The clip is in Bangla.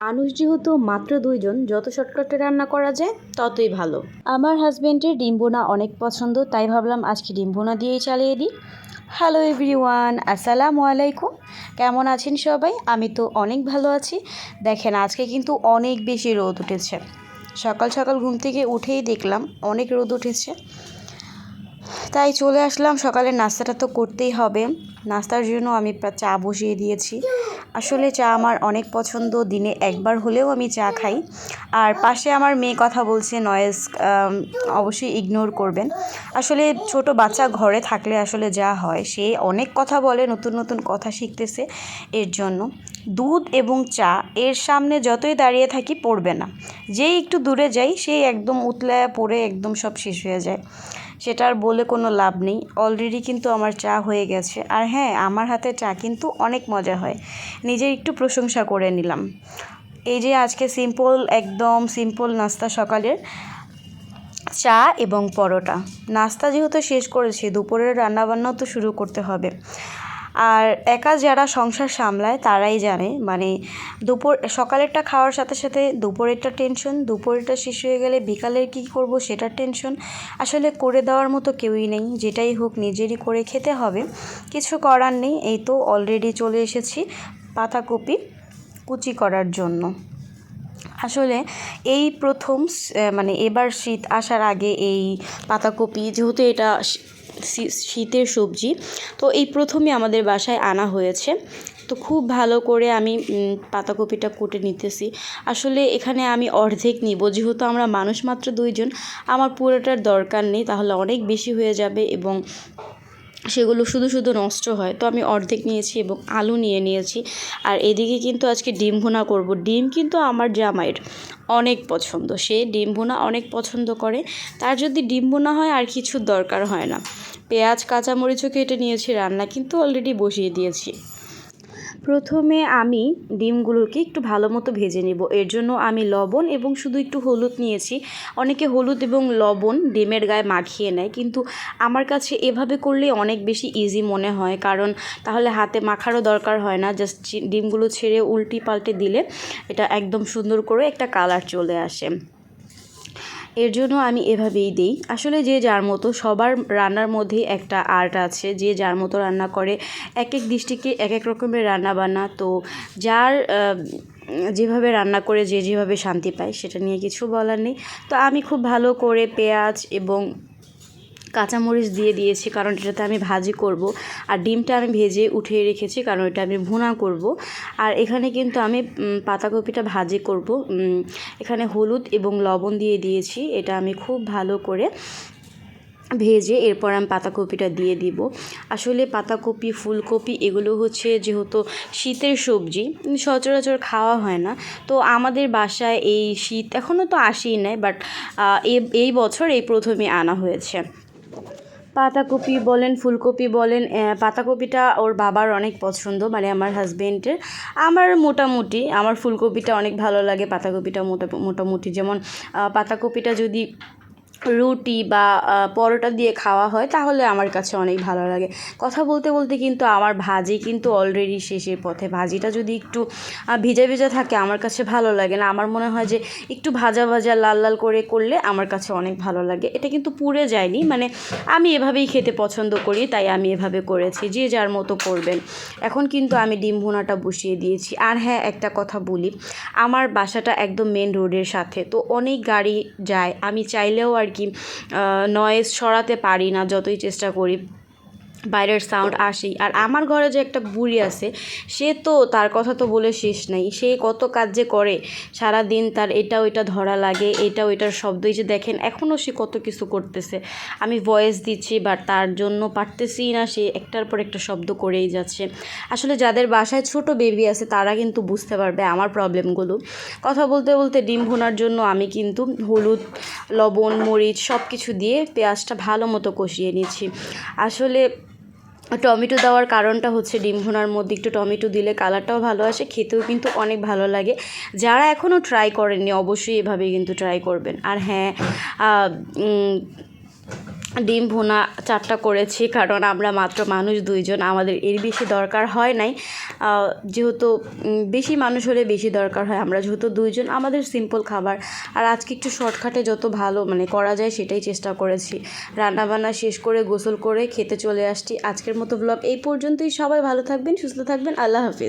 মানুষ যেহেতু মাত্র দুইজন, যত শর্টকাটে রান্না করা যায় ততই ভালো। আমার হাজবেন্ডের ডিম ভুনা অনেক পছন্দ, তাই ভাবলাম আজকে ডিম ভুনা দিয়েই চালিয়ে দিই। হ্যালো এভরিওয়ান, আসসালামু আলাইকুম। কেমন আছেন সবাই? আমি তো অনেক ভালো আছি। দেখেন, আজকে কিন্তু অনেক বেশি রোদ উঠেছে। সকাল সকাল ঘুম থেকে উঠেই দেখলাম অনেক রোদ উঠেছে, তাই চলে আসলাম। সকালের নাস্তাটা তো করতেই হবে। নাস্তার জন্য আমি চা বসিয়ে দিয়েছি। আসলে চা আমার অনেক পছন্দ, দিনে একবার হলেও আমি চা খাই। আর পাশে আমার মেয়ে কথা বলছে, নয়েজ অবশ্যই ইগনোর করবেন। আসলে ছোট বাচ্চা ঘরে থাকলে আসলে যা হয়, সে অনেক কথা বলে, নতুন নতুন কথা শিখতেছে। এর জন্য দুধ এবং চা এর সামনে যতই দাঁড়িয়ে থাকি পড়বে না। যেই একটু দূরে যাই সেই একদম উতলায়া পড়ে একদম সব শেষ হয়ে যায়। সেটা আর বলে কোনো লাভ নেই। অলরেডি কিন্তু আমার চা হয়ে গেছে। আর হ্যাঁ, আমার হাতে চা কিন্তু অনেক মজা হয়। নিজের একটু প্রশংসা করে নিলাম। এই যে আজকে একদম সিম্পল নাস্তা সকালের, চা এবং পরোটা। নাস্তা যেহেতু শেষ করেছি, দুপুরের রান্নাবান্নাও তো শুরু করতে হবে। আর একা যারা সংসার সামলায় তারাই জানে, মানে সকালেরটা খাওয়ার সাথে সাথে দুপুরেরটা টেনশন, দুপুরেরটা শেষ হয়ে গেলে বিকালের কী করব সেটার টেনশন। আসলে করে দেওয়ার মতো কেউই নেই, যেটাই হোক নিজেরই করে খেতে হবে, কিছু করার নেই। এই তো অলরেডি চলে এসেছি পাতাকপি কুচি করার জন্য। আসলে এই প্রথম মানে এবার শীত আসার আগে এই পাতাকপি, যেহেতু এটা শীতের সবজি, তো এই প্রথমে আমাদের বাসায় আনা হয়েছে। তো খুব ভালো করে আমি পাতাকপিটা কুটে নিতেছি। আসলে এখানে আমি অর্ধেক নিব, যেহেতু আমরা মানুষ মাত্র দুইজন, আমার পুরোটার দরকার নেই, তাহলে অনেক বেশি হয়ে যাবে এবং সেগুলো শুধু শুধু নষ্ট হয়। তো আমি অর্ধেক নিয়েছি এবং আলু নিয়েছি। আর এদিকে কিন্তু আজকে ডিম ভুনা করব। ডিম কিন্তু আমার জামাইয়ের অনেক পছন্দ, সে ডিম ভুনা অনেক পছন্দ করে। তার যদি ডিম ভুনা হয় আর কিছুর দরকার হয় না। পেঁয়াজ কাঁচামরিচও কেটে নিয়েছি, রান্না কিন্তু অলরেডি বসিয়ে দিয়েছি। প্রথমে আমি ডিমগুলোকে একটু ভালো মতো ভেজে নেব। এর জন্য আমি লবণ এবং শুধু একটু হলুদ নিয়েছি। অনেকে হলুদ এবং লবণ ডিমের গায়ে মাখিয়ে নেয়, কিন্তু আমার কাছে এভাবে করলে অনেক বেশি ইজি মনে হয়, কারণ তাহলে হাতে মাখারও দরকার হয় না। জাস্ট ডিমগুলো ছেড়ে উল্টি পাল্টে দিলে এটা একদম সুন্দর করে একটা কালার চলে আসে। এর জন্য আমি এভাবেই দিই। আসলে যে যার মতো, সবার রান্নার মধ্যেই একটা আর্ট আছে, যে যার মতো রান্না করে। এক এক ডিস্ট্রিক্টে এক এক রকমের রান্নাবান্না, তো যার যেভাবে রান্না করে যে যেভাবে শান্তি পায় সেটা নিয়ে কিছু বলার নেই। তো আমি খুব ভালো করে পেঁয়াজ এবং কাঁচামরিচ দিয়ে দিয়েছি, কারণ এটাতে আমি ভাজি করব। আর ডিমটা আমি ভেজে উঠিয়ে রেখেছি, কারণ এটা আমি ভুনা করব। আর এখানে কিন্তু আমি পাতাকপিটা ভাজি করব। এখানে হলুদ এবং লবণ দিয়ে দিয়েছি। এটা আমি খুব ভালো করে ভেজে এরপর আমি পাতাকপিটা দিয়ে দিব। আসলে পাতাকপি, ফুলকপি এগুলো হচ্ছে যেহেতু শীতের সবজি, সচরাচর খাওয়া হয় না। তো আমাদের বাসায় এই শীত এখনও তো আসেই নাই, বাট এই বছর এই প্রথমে আনা হয়েছে। পাতাকপি বলেন, ফুলকপি বলেন, পাতাকপিটা ওর বাবার অনেক পছন্দ, মানে আমার হাজবেন্ডের। আমার মোটামুটি, আমার ফুলকপিটা অনেক ভালো লাগে, পাতাকপিটা মোটামুটি। যেমন পাতাকপিটা যদি রুটি বা পরোটা দিয়ে খাওয়া হয় তাহলে আমার কাছে অনেক ভালো লাগে। কথা বলতে বলতে কিন্তু আমার ভাজি কিন্তু অলরেডি শেষের পথে। ভাজিটা যদি একটু ভিজা ভিজা থাকে আমার কাছে ভালো লাগে না। আমার মনে হয় যে একটু ভাজা ভাজা লাল লাল করে করলে আমার কাছে অনেক ভালো লাগে। এটা কিন্তু পুড়ে যায়নি, মানে আমি এভাবেই খেতে পছন্দ করি, তাই আমি এভাবে করেছি। যে যার মতো করবেন। এখন কিন্তু আমি ডিম ভুনাটা বসিয়ে দিয়েছি। আর হ্যাঁ, একটা কথা বলি, আমার বাসাটা একদম মেন রোডের সাথে, তো অনেক গাড়ি যায়। আমি চাইলেও আর কি নয়েজ সরাতে পারি না, যতই চেষ্টা করি, বাইরের সাউন্ড আসেই। আর আমার ঘরে যে একটা বুড়ি আছে, সে তো, তার কথা তো বলে শেষ নাই। সে কত কাজ যে করে সারাদিন, তার এটা ওইটা ধরা লাগে, এটা ওইটার শব্দই যে দেখেন, এখনও সে কত কিছু করতেছে। আমি ভয়েস দিচ্ছি, বাট তার জন্য পারতেছি না, সে একটার পর একটা শব্দ করেই যাচ্ছে। আসলে যাদের বাসায় ছোট বেবি আছে তারা কিন্তু বুঝতে পারবে আমার প্রবলেমগুলো। কথা বলতে বলতে ডিম ভুনার জন্য আমি কিন্তু হলুদ, লবণ, মরিচ সব কিছু দিয়ে পেঁয়াজটা ভালো মতো কষিয়ে নিচ্ছি। আসলে টমেটো দেওয়ার কারণটা হচ্ছে, ডিম ভুনার মধ্যে একটু টমেটো দিলে কালারটাও ভালো আসে, খেতেও কিন্তু অনেক ভালো লাগে। যারা এখনও ট্রাই করেননি অবশ্যই এভাবেই কিন্তু ট্রাই করবেন। আর হ্যাঁ, ডিম ভুনা 4টা করেছি, কারণ আমরা মাত্র মানুষ 2জন, আমাদের এর বেশি দরকার হয় নাই। যেহেতু বেশি মানুষ হলে বেশি দরকার হয়, আমরা যেহেতু 2জন, আমাদের সিম্পল খাবার। আর আজকে একটু শর্টকাটে যত ভালো করা যায় সেটাই চেষ্টা করেছি। রান্নাবান্না শেষ করে গোসল করে খেতে চলে আসছি। আজকের মতো ব্লগ এই পর্যন্তই। সবাই ভালো থাকবেন, সুস্থ থাকবেন। আল্লাহ হাফিজ।